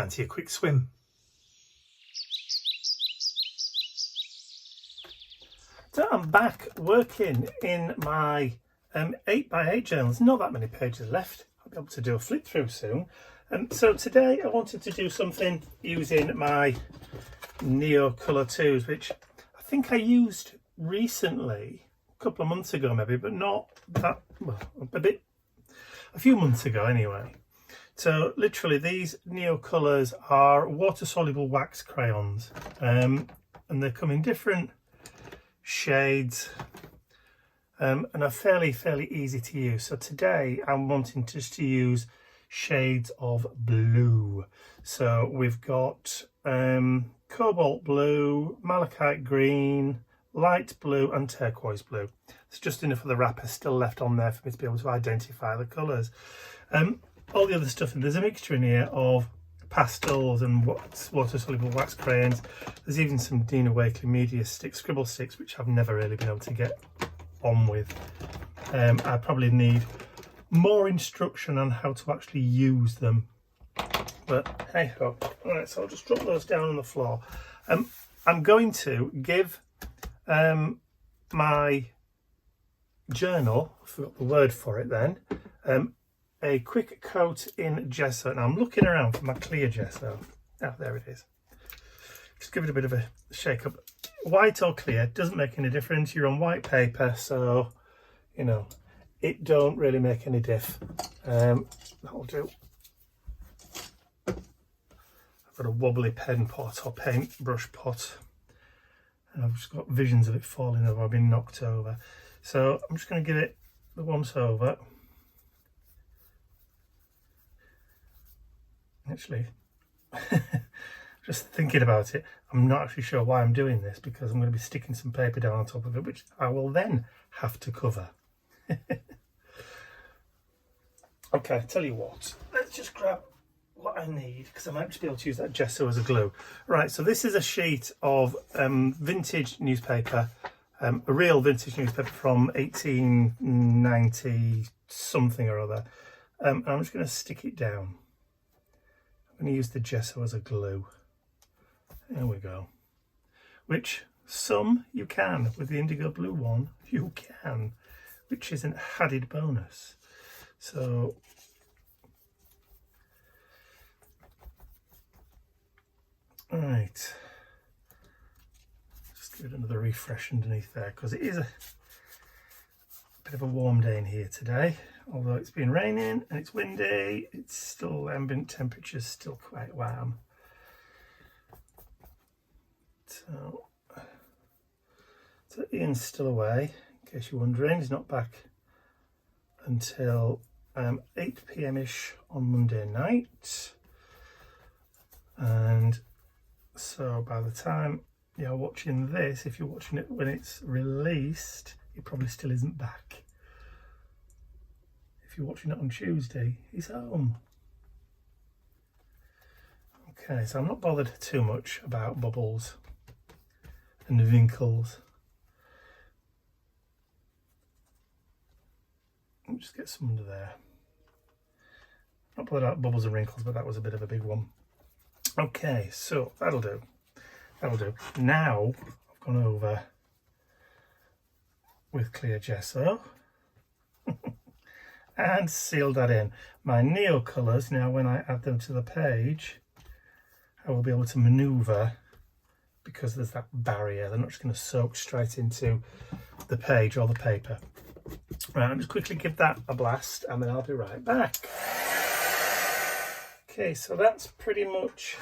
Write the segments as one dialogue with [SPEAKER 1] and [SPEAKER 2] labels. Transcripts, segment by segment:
[SPEAKER 1] fancy a quick swim. So I'm back working in my 8x8 journals. Not that many pages left. I'll be able to do a flip through soon. So today I wanted to do something using my Neocolor IIs, which I think I used recently, a couple of months ago maybe, but not that, well, a few months ago anyway. So literally these Neocolors are water soluble wax crayons, and they come in different shades and are fairly easy to use. So today I'm wanting just to use shades of blue. So we've got cobalt blue, malachite green, light blue and turquoise blue. It's just enough of the wrapper still left on there for me to be able to identify the colours. All the other stuff, there's a mixture in here of pastels and water soluble wax crayons. There's even some Dina Wakley media sticks, scribble sticks, which I've never really been able to get on with. I probably need more instruction on how to actually use them, but hey ho. All right, so I'll just drop those down on the floor. I'm going to give my journal, I forgot the word for it then, a quick coat in gesso. Now I'm looking around for my clear gesso. Ah, there it is. Just give it a bit of a shake up. White or clear doesn't make any difference. You're on white paper, so you know it don't really make any diff. That'll do. I've got a wobbly pen pot or paintbrush pot, and I've just got visions of it falling over. I've been knocked over, so I'm just going to give it the once over. Actually, just thinking about it, I'm not actually sure why I'm doing this, because I'm going to be sticking some paper down on top of it, which I will then have to cover. Okay, tell you what, let's just grab what I need, because I might just be able to use that gesso as a glue. Right, so this is a sheet of vintage newspaper, a real vintage newspaper from 1890 something or other. And I'm just going to stick it down. I'm going to use the gesso as a glue. There we go. Which some you can with the indigo blue one, you can, which is an added bonus. So all right, just give it another refresh underneath there, because it is a bit of a warm day in here today. Although it's been raining and it's windy, it's still ambient temperatures still quite warm. So Ian's still away, in case you're wondering. He's not back until 8 PM ish on Monday night. And so by the time you're watching this, if you're watching it when it's released, he probably still isn't back. If you're watching it on Tuesday, he's home. Okay, so I'm not bothered too much about bubbles and vinkles. I'll just get some under there. Not bothered about bubbles and wrinkles, but that was a bit of a big one. Okay, so that'll do. That'll do. Now I've gone over with clear gesso and sealed that in. My Neocolors, now when I add them to the page, I will be able to maneuver, because there's that barrier. They're not just going to soak straight into the page or the paper. Right, I'll just quickly give that a blast and then I'll be right back. Okay, so that's pretty much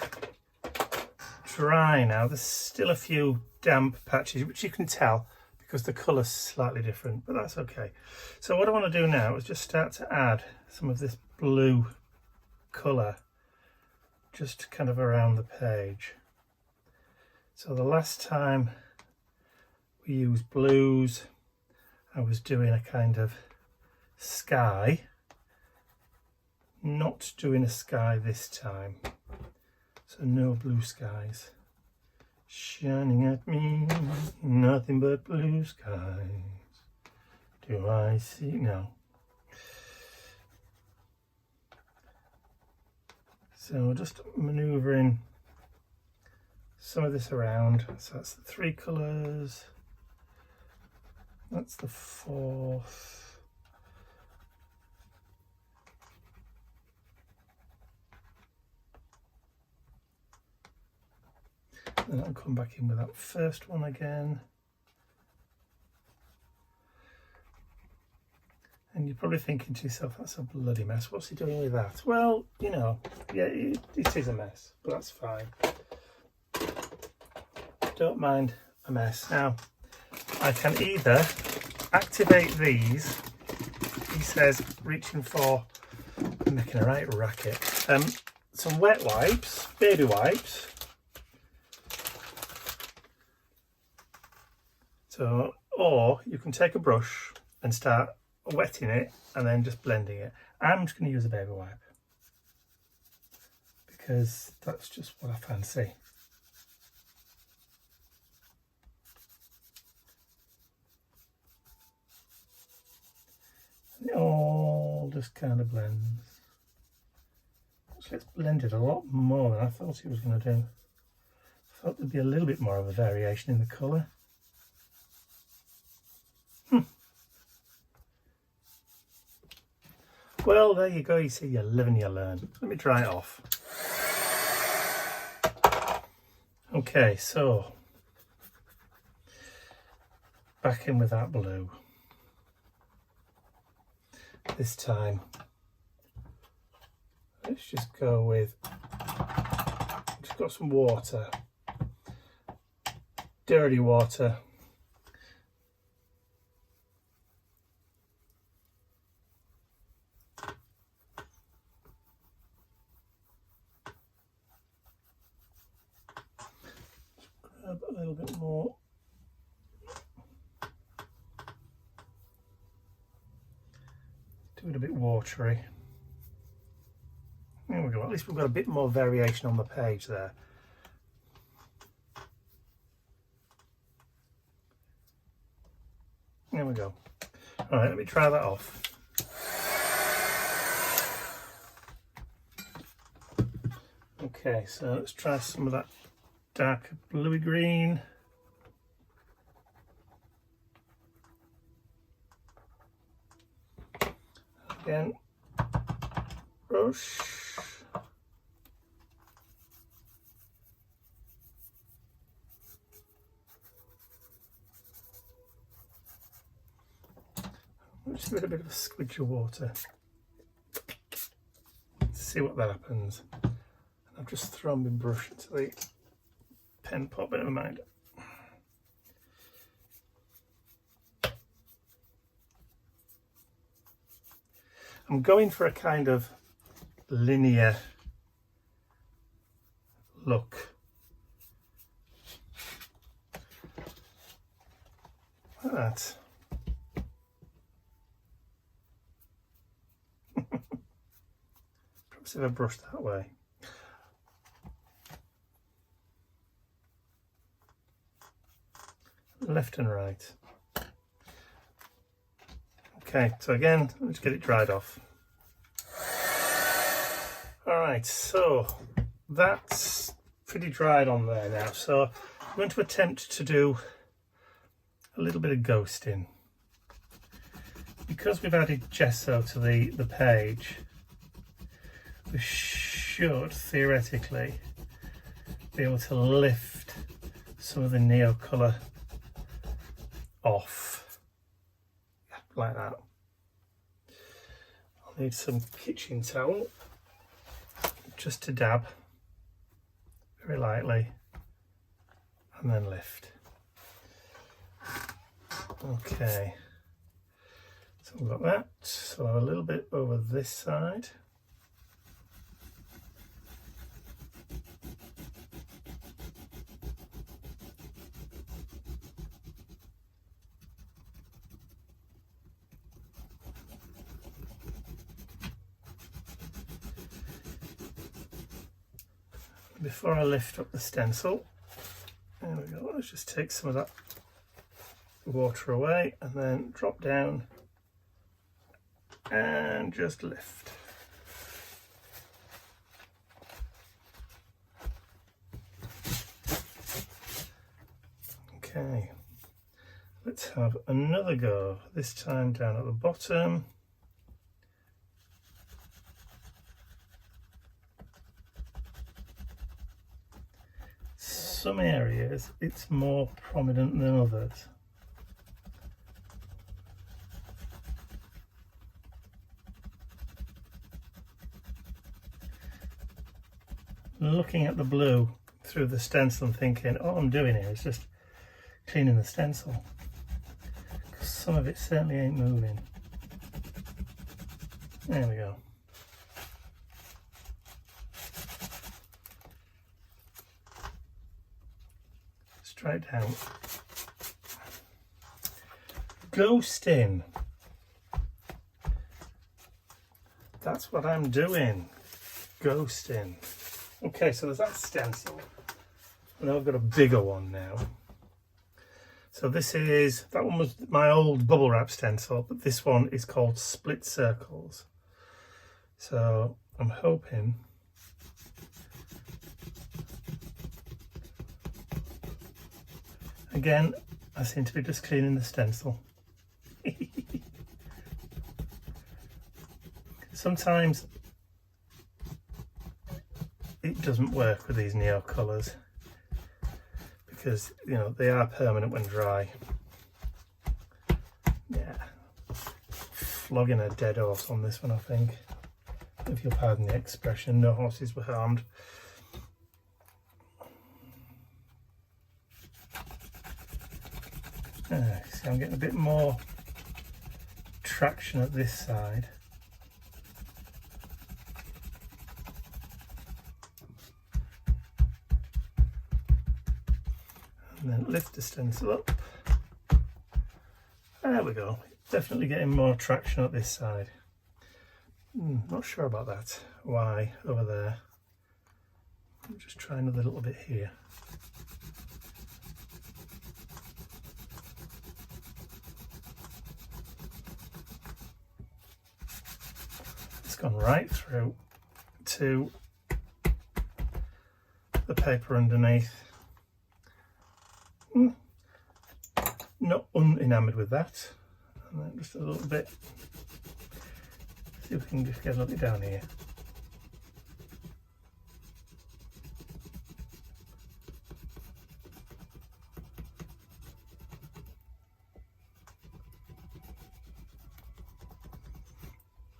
[SPEAKER 1] dry now. There's still a few damp patches, which you can tell because the colour's slightly different, but that's okay. So what I want to do now is just start to add some of this blue colour just kind of around the page. So the last time we used blues, I was doing a kind of sky. Not doing a sky this time. So no blue skies. Shining at me, nothing but blue skies. Do I see? No. So we're just manoeuvring some of this around. So that's the 3 colours, that's the 4th. Then I'll come back in with that first one again. And you're probably thinking to yourself, that's a bloody mess. What's he doing with that? Well, you know, yeah, it is a mess, but that's fine. Don't mind a mess. Now, I can either activate these. He says, reaching for, I'm making a right racket. Some wet wipes, baby wipes. So, or you can take a brush and start wetting it and then just blending it. I'm just going to use a baby wipe because that's just what I fancy. And it all just kind of blends. Actually, it's blended a lot more than I thought it was going to do. I thought there'd be a little bit more of a variation in the colour. Well, there you go. You see, you live and you learn. Let me dry it off. Okay, so back in with that blue. This time, let's just go with, just got some water, dirty water. Grab a little bit more. Do it a bit watery. There we go. At least we've got a bit more variation on the page there. There we go. All right, let me try that off. Okay, so let's try some of that dark bluey green. Again, brush. Just give it a bit of a squidge of water to see what that happens. And I've just thrown my brush into the pen pot, but never mind. I'm going for a kind of linear look. Like that. Perhaps if I brush that way. Left and right. Okay, so again, let's get it dried off. All right, so that's pretty dried on there now. So I'm going to attempt to do a little bit of ghosting. Because we've added gesso to the page, we should theoretically be able to lift some of the Neocolor off, yeah, like that. I'll need some kitchen towel just to dab very lightly and then lift. Okay, so I've got that, so I'll have a little bit over this side. Before I lift up the stencil, there we go, let's just take some of that water away and then drop down and just lift. Okay, let's have another go, this time down at the bottom. Some areas it's more prominent than others. Looking at the blue through the stencil and thinking, all I'm doing here is just cleaning the stencil, because some of it certainly ain't moving. There we go. Straight down. Ghosting. That's what I'm doing. Ghosting. Okay, so there's that stencil. And I've got a bigger one now. So this is, that one was my old bubble wrap stencil, but this one is called Split Circles. So I'm hoping again, I seem to be just cleaning the stencil. Sometimes it doesn't work with these neo colours because, you know, they are permanent when dry. Yeah, flogging a dead horse on this one, I think, if you'll pardon the expression. No horses were harmed. See, I'm getting a bit more traction at this side. And then lift the stencil up. There we go. Definitely getting more traction at this side. Not sure about that. Why over there? I'll just try another little bit here. It's gone right through to the paper underneath. Not unenamoured with that. And then just a little bit. See if we can just get a little bit down here.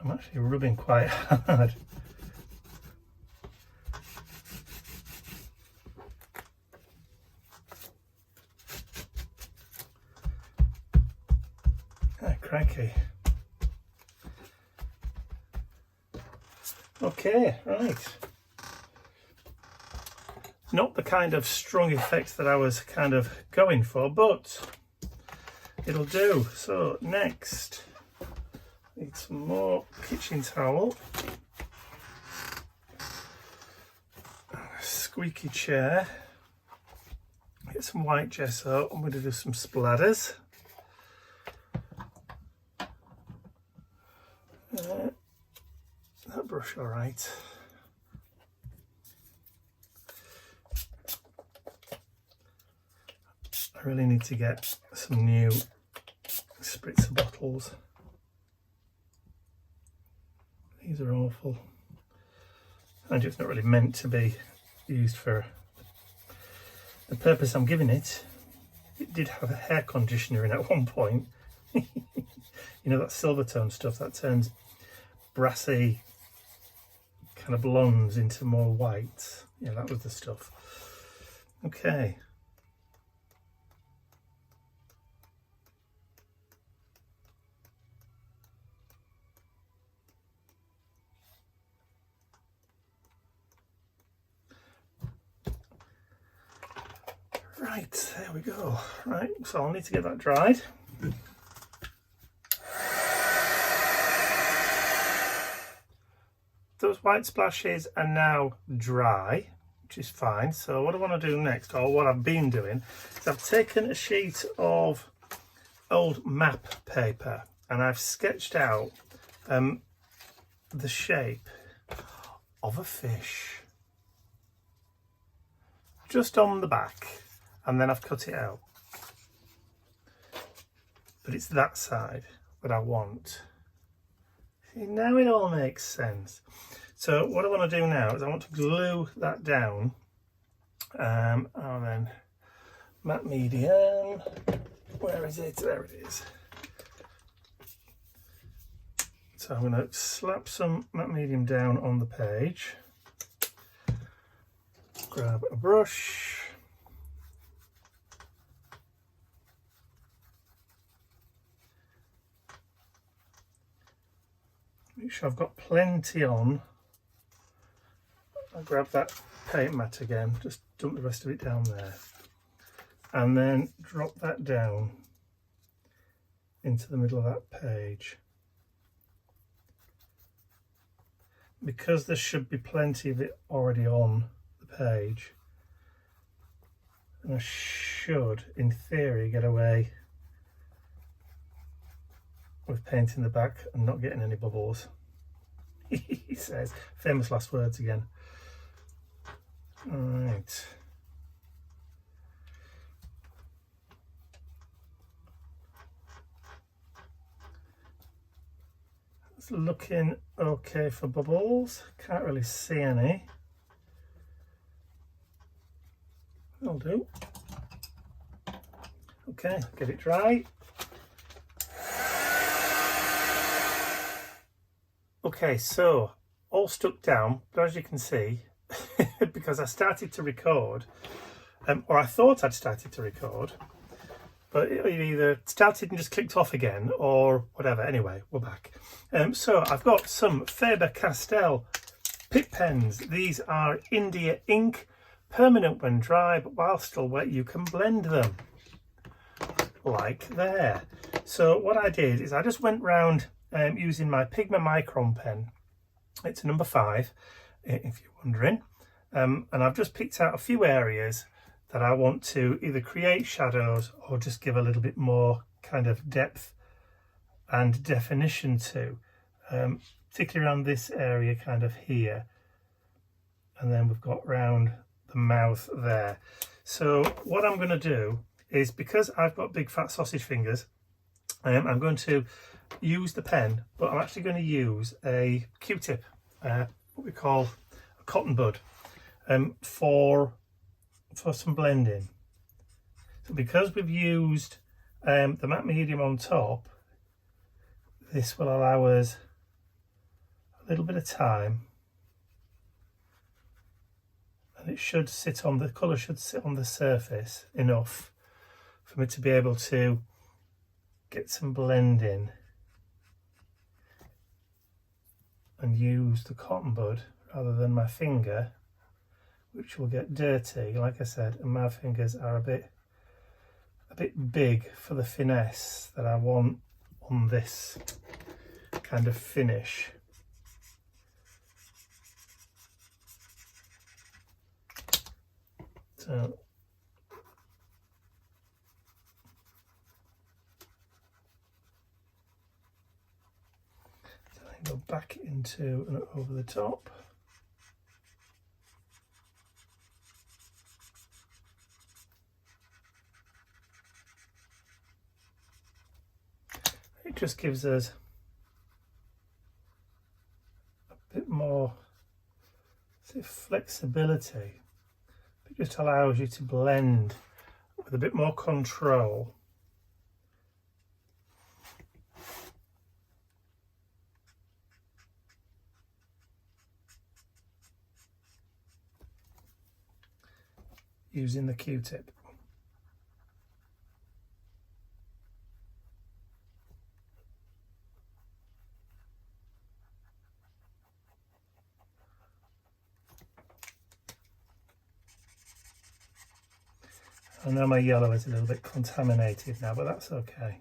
[SPEAKER 1] I'm actually rubbing quite hard. Crikey. Okay, right. Not the kind of strong effect that I was kind of going for, but it'll do. So next, need some more kitchen towel, a squeaky chair, get some white gesso. I'm going to do some splatters. That brush all right. I really need to get some new spritzer bottles. These are awful. And it's not really meant to be used for the purpose I'm giving it. It did have a hair conditioner in at one point. You know, that silver tone stuff that turns brassy kind of blondes into more white. Yeah, that was the stuff. Okay. Right, there we go. Right, so I'll need to get that dried. Those white splashes are now dry, which is fine. So what I want to do next, or what I've been doing, is I've taken a sheet of old map paper and I've sketched out the shape of a fish just on the back, and then I've cut it out. but it's that side that I want. See, now it all makes sense. So what I want to do now is I want to glue that down, and then matte medium, where is it? There it is. So I'm going to slap some matte medium down on the page, grab a brush, make sure I've got plenty on. I'll grab that paint mat again, just dump the rest of it down there, and then drop that down into the middle of that page. Because there should be plenty of it already on the page, and I should, in theory, get away with painting the back and not getting any bubbles. He says, famous last words again. Alright. It's looking okay for bubbles. Can't really see any. That'll do. Okay, get it dry. Okay, so all stuck down, but as you can see, because I started to record, or I thought I'd started to record, but it either started and just clicked off again or whatever. Anyway, we're back. So I've got some Faber Castell Pitt Pens. These are India ink, permanent when dry, but while still wet you can blend them, like there. So what I did is I just went round using my Pigma Micron pen. It's a number 5, if you're wondering. And I've just picked out a few areas that I want to either create shadows or just give a little bit more kind of depth and definition to, particularly around this area kind of here. And then we've got round the mouth there. So what I'm going to do is, because I've got big fat sausage fingers, I'm going to use the pen, but I'm actually going to use a Q-tip, what we call a cotton bud, for some blending. So because we've used the matte medium on top, this will allow us a little bit of time, and it should sit on the colour should sit on the surface enough for me to be able to get some blending and use the cotton bud rather than my finger, which will get dirty, like I said, and my fingers are a bit big for the finesse that I want on this kind of finish. So I go back into and over the top. It just gives us a bit more flexibility. It just allows you to blend with a bit more control. Using the Q-tip. I know my yellow is a little bit contaminated now, but that's okay.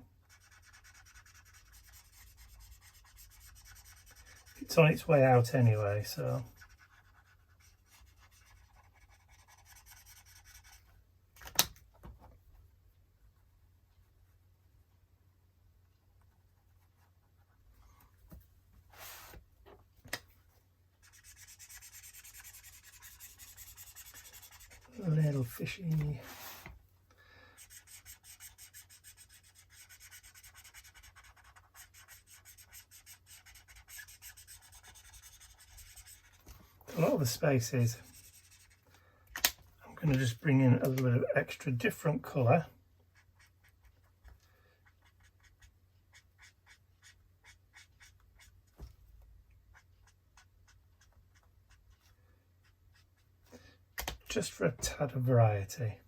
[SPEAKER 1] It's on its way out anyway, so. A little fishy. spaces, I'm going to just bring in a little bit of extra different colour. Just for a tad of variety.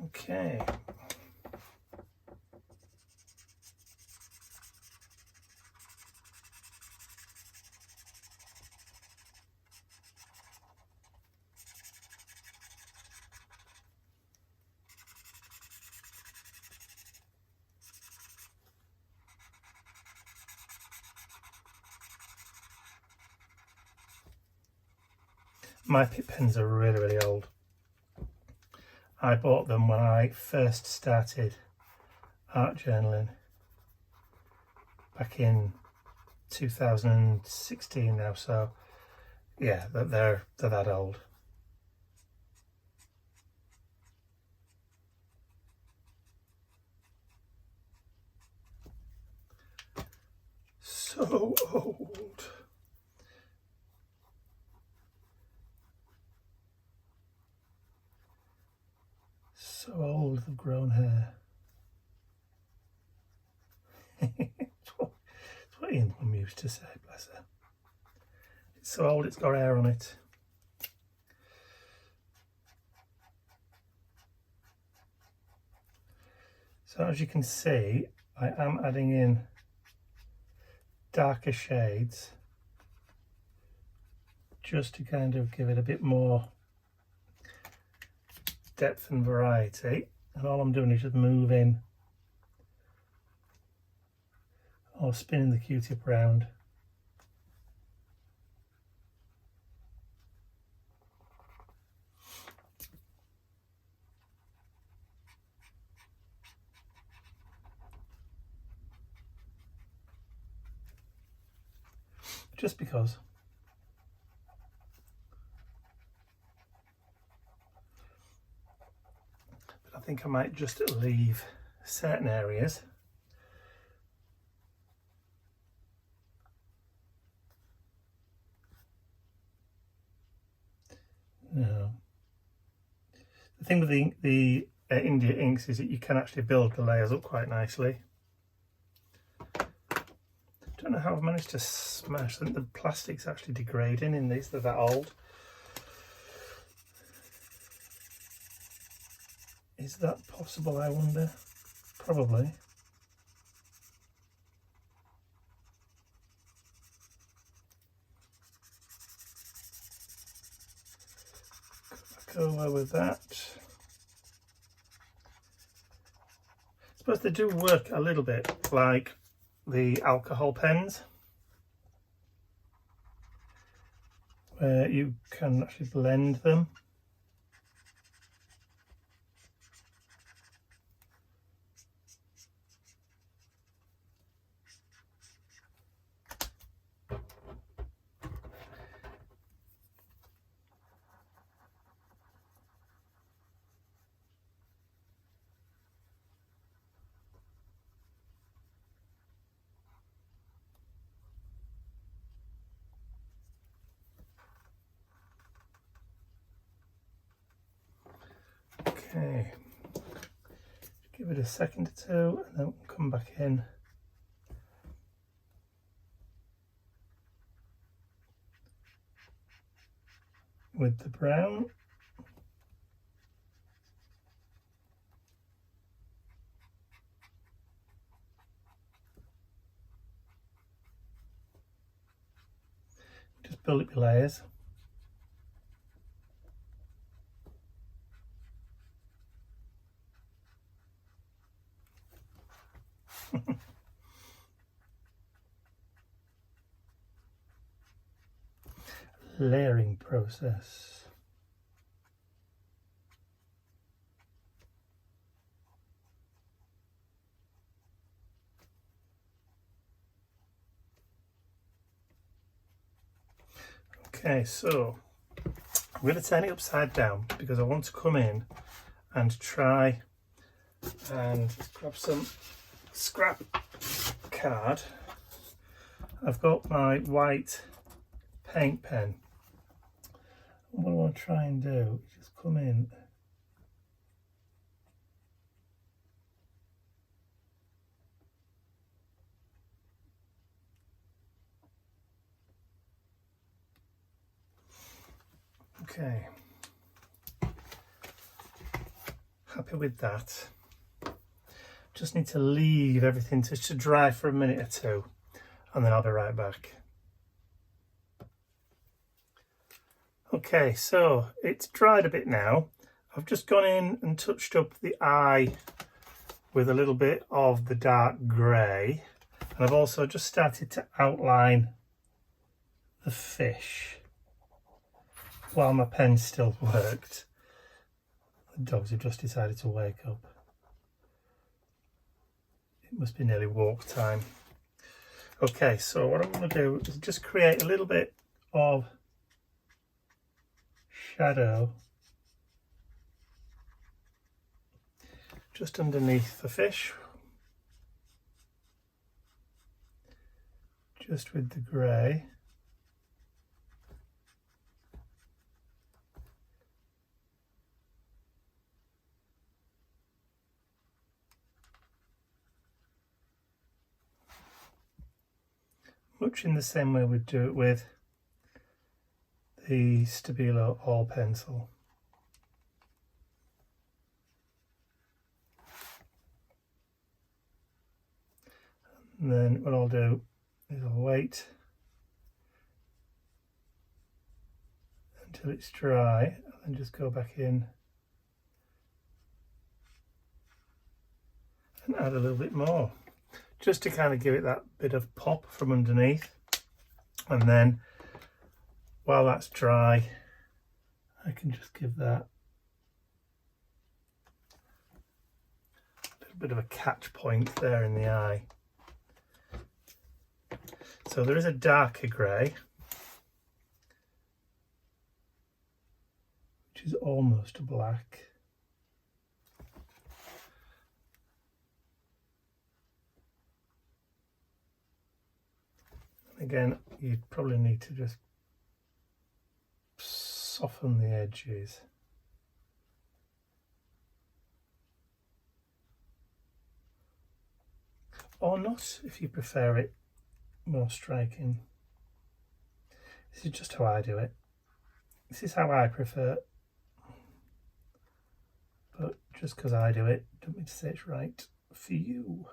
[SPEAKER 1] Okay. My Pitt pens are really, really old. I bought them when I first started art journaling back in 2016 now, so yeah, they're that old. So old. So old, they've grown hair. It's what Ian's mum used to say, bless her. It's so old it's got hair on it. So as you can see, I am adding in darker shades just to kind of give it a bit more depth and variety, and all I'm doing is just moving or spinning the Q-tip around. Just because. But I think I might just leave certain areas. No. The thing with the India inks is that you can actually build the layers up quite nicely. Don't know how I've managed to smash them. The plastic's actually degrading in these, they're that old. Is that possible, I wonder? Probably. Go back over with that. I suppose they do work a little bit like the alcohol pens, where you can actually blend them. Okay, give it a second or two and then we'll come back in. With the brown. Just build up your layers. Layering process. Okay, so I'm going to turn it upside down because I want to come in and try and grab some scrap card. I've got my white paint pen. What I want to try and do is just come in okay, happy with that. Just need to leave everything to dry for a minute or two, and then I'll be right back. Okay, so it's dried a bit now. I've just gone in and touched up the eye with a little bit of the dark grey, and I've also just started to outline the fish while my pen still worked. The dogs have just decided to wake up. It must be nearly walk time. Okay, so what I'm going to do is just create a little bit of shadow just underneath the fish, just with the grey. Much in the same way we'd do it with the Stabilo All pencil. And then what I'll do is I'll wait until it's dry and then just go back in and add a little bit more, just to kind of give it that bit of pop from underneath. And then while that's dry, I can just give that a little bit of a catch point there in the eye. So there is a darker grey, which is almost a black. Again, you'd probably need to just soften the edges. Or not, if you prefer it more striking. This is just how I do it. This is how I prefer it. But just because I do it, don't mean to say it's right for you.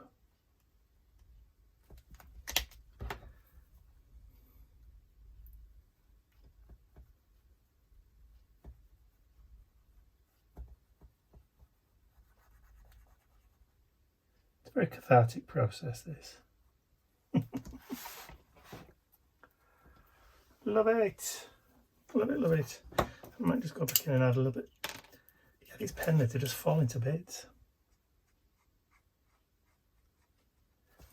[SPEAKER 1] It's a very cathartic process, this. Love it. Love it, love it. I might just go back in and add a little bit. Yeah, these pen lids are just falling to bits.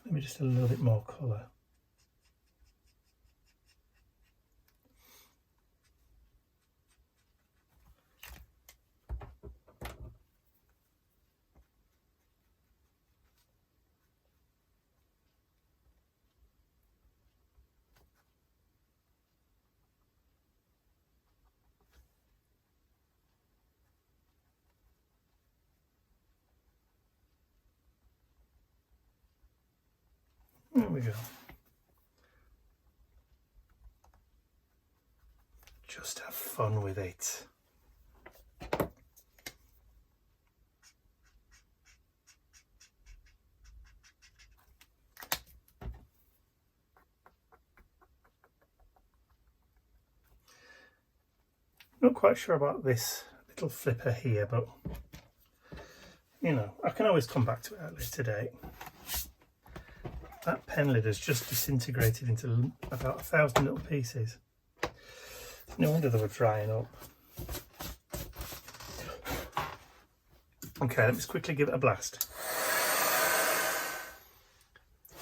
[SPEAKER 1] Maybe just a little bit more colour. There we go. Just have fun with it. Not quite sure about this little flipper here, but you know, I can always come back to it at a later date. That pen lid has just disintegrated into about 1,000 little pieces. No wonder they were drying up. Okay, let's quickly give it a blast.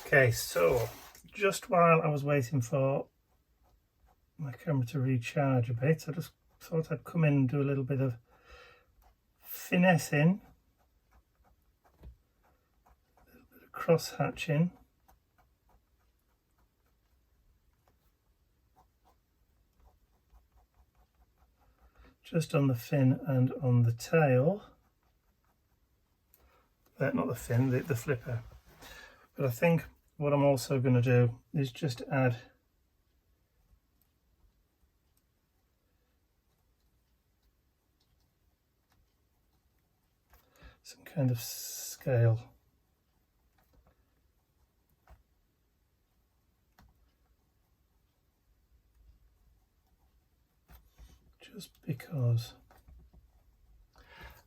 [SPEAKER 1] Okay, so just while I was waiting for my camera to recharge a bit, I just thought I'd come in and do a little bit of finessing, a little bit of cross hatching. Just on the fin and on the tail. Not the fin, the flipper. But I think what I'm also going to do is just add some kind of scale. Just because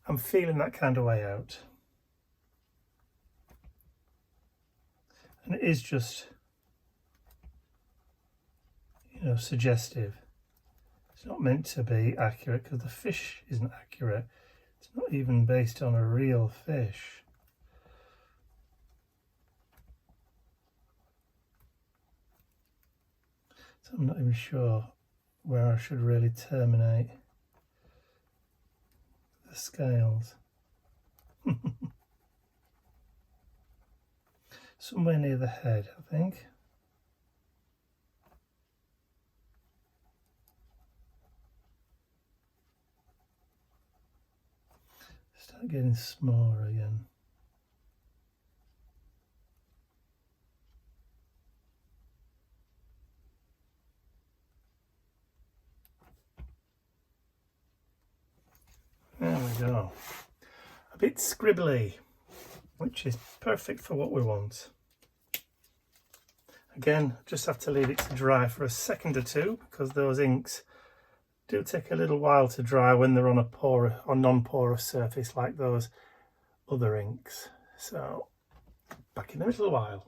[SPEAKER 1] I'm feeling that kind of way out. And it is just, you know, suggestive. It's not meant to be accurate because the fish isn't accurate. It's not even based on a real fish. So I'm not even sure where I should really terminate the scales. Somewhere near the head, I think. Start getting smaller again. There we go. A bit scribbly, which is perfect for what we want. Again, just have to leave it to dry for a second or two because those inks do take a little while to dry when they're on a porous or non-porous surface like those other inks. So, back in a little while.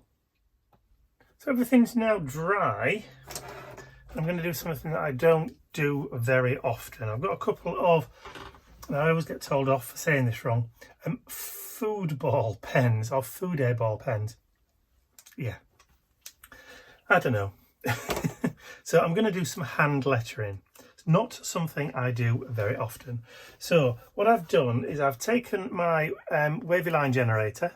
[SPEAKER 1] So everything's now dry. I'm going to do something that I don't do very often. I've got a couple of, I always get told off for saying this wrong, food ball pens or food ball pens. Yeah, I don't know. So I'm going to do some hand lettering. It's not something I do very often. So what I've done is I've taken my wavy line generator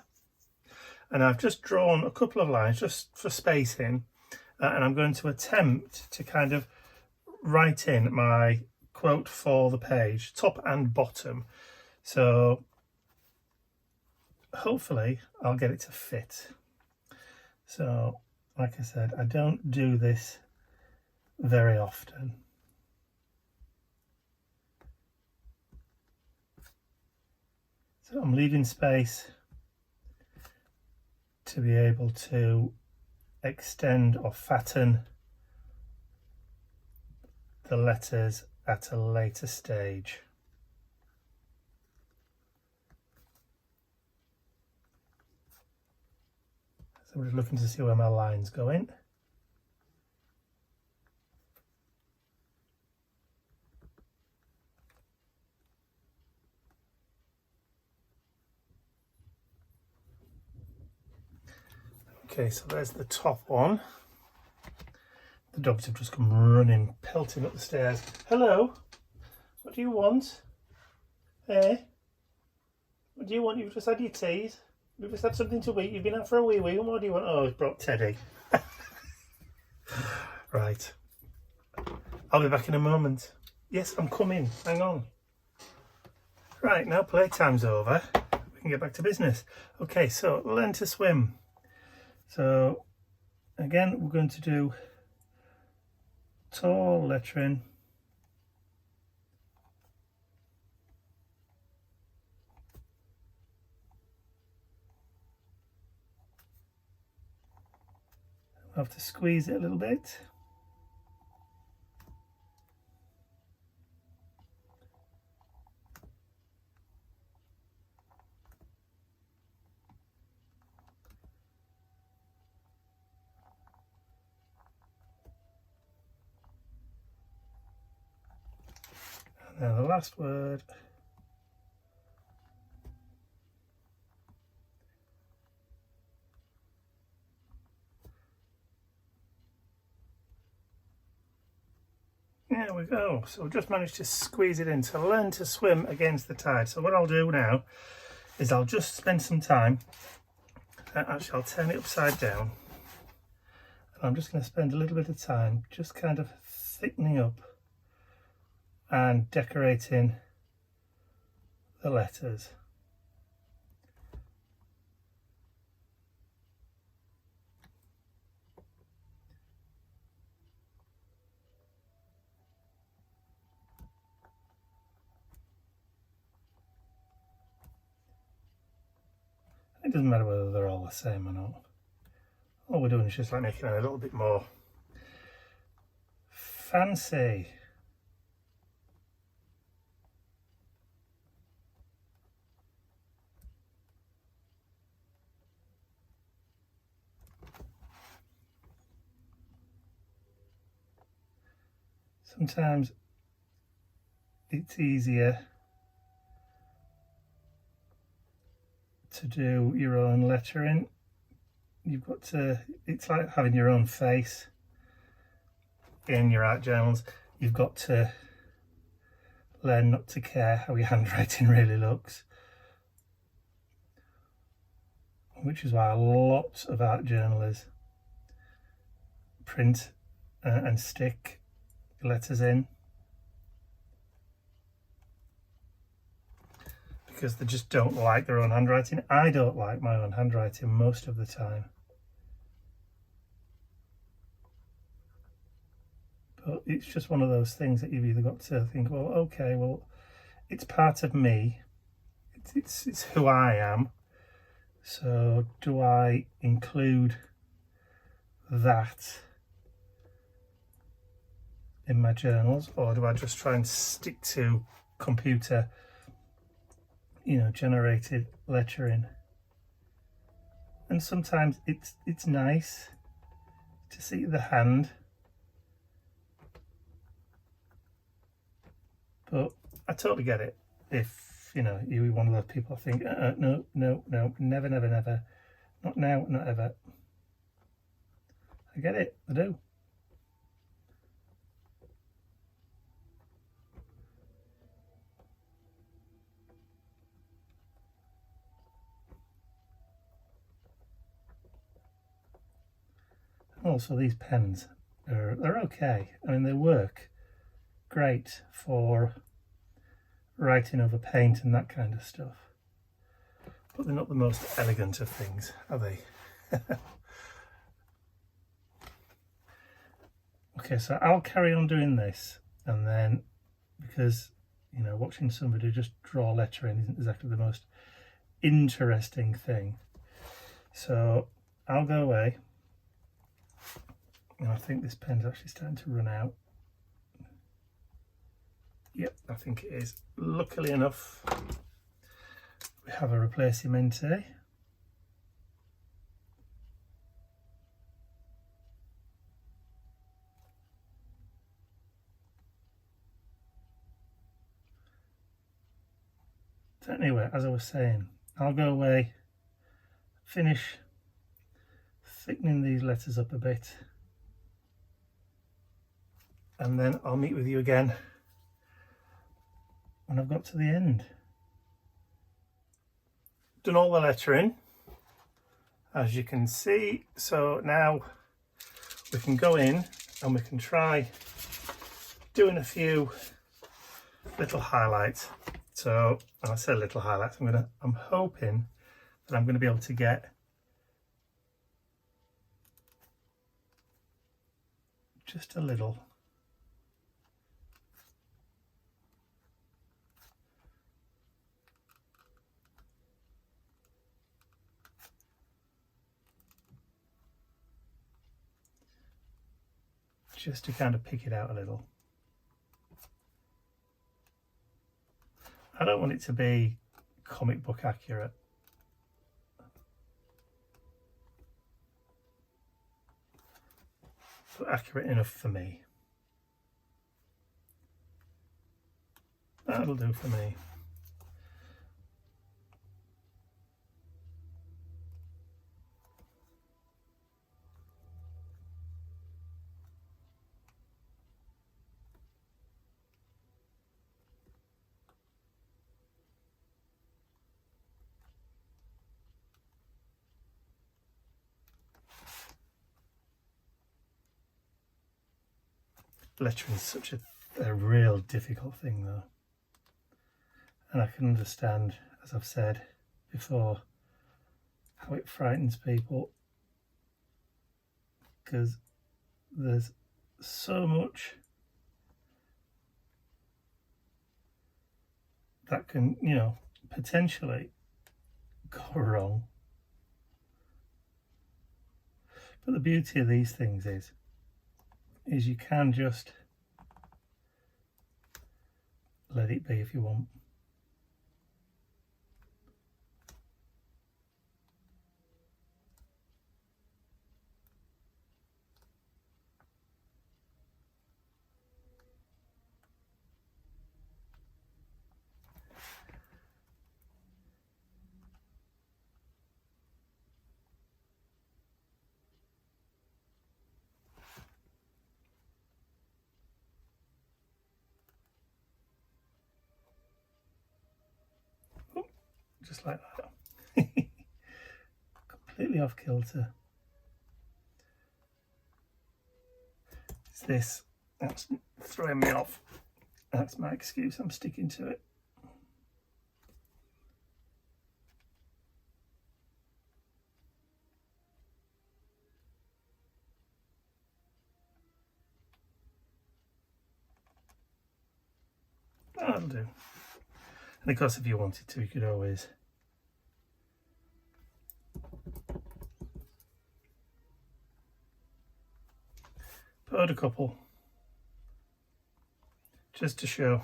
[SPEAKER 1] and I've just drawn a couple of lines just for spacing, and I'm going to attempt to kind of write in my quote for the page, top and bottom. So hopefully I'll get it to fit. So like I said, I don't do this very often. So I'm leaving space to be able to extend or fatten the letters at a later stage. So I'm just looking to see where my line's going. Okay, so there's the top one. The dogs have just come running, pelting up the stairs. Hello, what do you want? Eh? What do you want? You've just had your teas. You've just had something to eat. You've been out for a wee wee. And what do you want? Oh, he's brought Teddy. Right. I'll be back in a moment. Yes, I'm coming. Hang on. Right, now playtime's over. We can get back to business. Okay, so learn to swim. So again, we're going to do tall lettering. I have to squeeze it a little bit. And then the last word. There we go. So we've just managed to squeeze it in to learn to swim against the tide. So what I'll do now is I'll just spend some time, actually I'll turn it upside down, and I'm just going to spend a little bit of time just kind of thickening up and decorating the letters. It doesn't matter whether they're all the same or not. All we're doing is just like making it a little bit more fancy. Sometimes it's easier to do your own lettering. You've got to, it's like having your own face in your art journals. You've got to learn not to care how your handwriting really looks, which is why lots of art journalists print and stick letters in, because they just don't like their own handwriting. I don't like my own handwriting most of the time, but it's just one of those things that you've either got to think, well, okay, well, it's part of me, it's who I am, so do I include that in my journals, or do I just try and stick to computer, you know, generated lettering? And sometimes it's nice to see the hand, but I totally get it if, you know, you're one of those people think, no, never, not now, not ever. I get it, I do. Also, these pens they're okay. I mean, they work great for writing over paint and that kind of stuff, but they're not the most elegant of things, are they? Okay, so I'll carry on doing this, and then, because, you know, watching somebody just draw lettering isn't exactly the most interesting thing, so I'll go away. And I think this pen's actually starting to run out. Yep, I think it is. Luckily enough, we have a replacement. So anyway, as I was saying, I'll go away, finish thickening these letters up a bit, and then I'll meet with you again when I've got to the end. Done all the lettering, as you can see, so now we can go in and we can try doing a few little highlights. So I say little highlights, I'm hoping that I'm going to be able to get just a little. Just to kind of pick it out a little. I don't want it to be comic book accurate. But accurate enough for me. That'll do for me. lettering is such a real difficult thing though. And I can understand, as I've said before, how it frightens people, because there's so much that can, you know, potentially go wrong. But the beauty of these things is you can just let it be if you want. Just like that. Completely off kilter. It's this that's throwing me off. That's my excuse, I'm sticking to it. That'll do. And of course, if you wanted to, you could always put a couple just to show.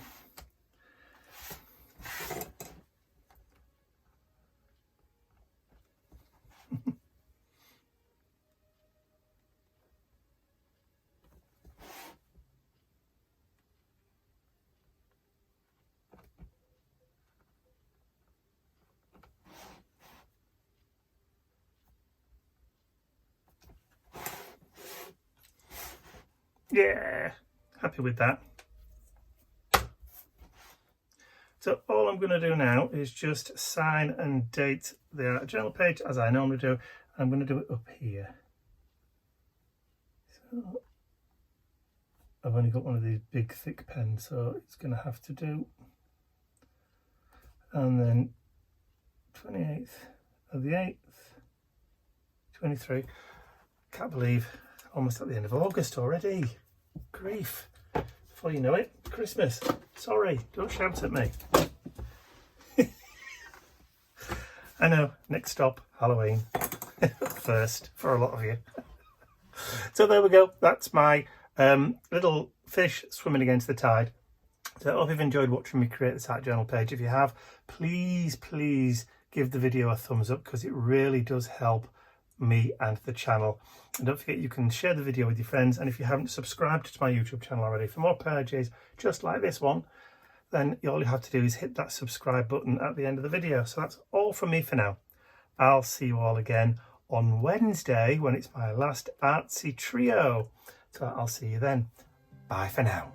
[SPEAKER 1] Yeah, happy with that. So all I'm going to do now is just sign and date the journal page as I normally do. I'm going to do it up here. So I've only got one of these big thick pens, so it's going to have to do. And then 28th of the 8th, 23. Can't believe almost at the end of August already. Grief. Before you know it, Christmas. Sorry, don't shout at me. I know, next stop, Halloween. First, for a lot of you. So there we go. That's my little fish swimming against the tide. So I hope you've enjoyed watching me create this art journal page. If you have, please give the video a thumbs up, because it really does help me and the channel. And don't forget, you can share the video with your friends, and if you haven't subscribed to my YouTube channel already for more pages just like this one, then all you have to do is hit that subscribe button at the end of the video. So that's all from me for now. I'll see you all again on Wednesday when it's my last artsy trio. So I'll see you then. Bye for now.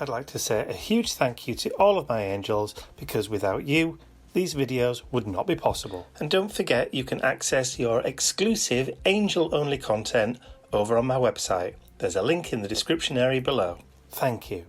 [SPEAKER 1] I'd like to say a huge thank you to all of my angels, because without you, these videos would not be possible. And don't forget, you can access your exclusive angel-only content over on my website. There's a link in the description area below. Thank you.